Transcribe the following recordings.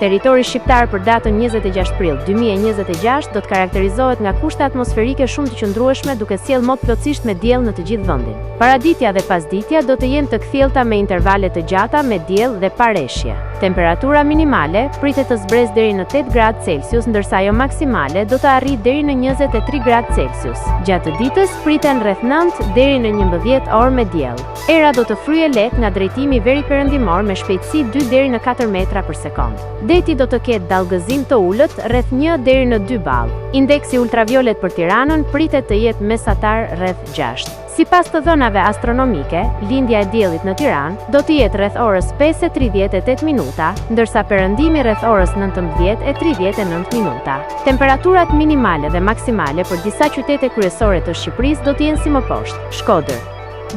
Territori shqiptar për datën 26 prill 2026 do të karakterizohet nga kushte atmosferike shumë të qëndrueshme, duke sjellë mot plotësisht me diell në të gjithë vendin. Paraditja dhe pasditja do të jenë të kthjellta me intervale të gjata me diell dhe pareshje. Temperatura minimale pritet të zbresë deri në 8 gradë Celsius, ndërsa ajo maksimale do të arrijë deri në 23 gradë Celsius. Gjatë ditës priten rreth 9 deri në 11 orë me diell. Era do të fryejë lehtë nga drejtimi veriperëndimor me shpejtësi 2 deri në 4 metra për sekond. Deti do të ketë dallgëzim të ulët rreth 1 deri në 2 ball. Indeksi ultraviolet për Tiranën pritet të jetë mesatar rreth 6. Sipas të dhënave astronomike, lindja e diellit në Tiranë do të jetë rreth orës 5:38 minuta, ndërsa perëndimi rreth orës 19:39 minuta. Temperaturat minimale dhe maksimale për disa qytete kryesore të Shqipërisë do të jenë si më poshtë: Shkodër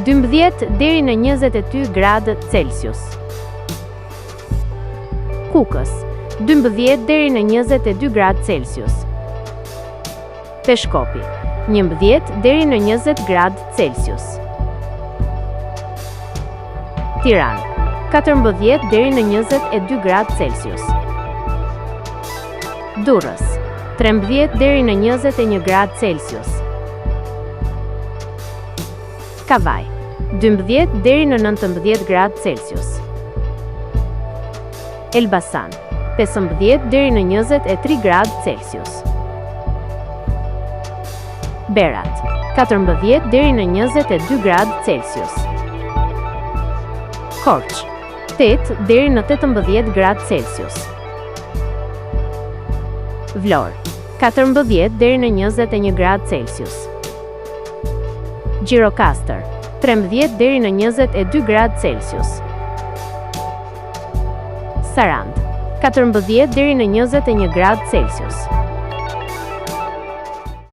12 deri në 22 gradë Celsius. Kukës 12 deri në 22 gradë Celsius. Peshkopi 11 deri në 20 gradë Celsius. Tiranë 14 deri në 22 gradë Celsius. Durrës 13 deri në 21 gradë Celsius. Kavaj 12 deri në 19 gradë Celsius. Elbasan 15 deri në 23 gradë Celsius. Berat 14 deri në 22 gradë Celsius. Korç 8 deri në 18 gradë Celsius. Vlorë 14 deri në 21 gradë Celsius. Gjirokastër 13 deri në 22 gradë Celsius. Sarandë 14 deri në 21 gradë Celsius.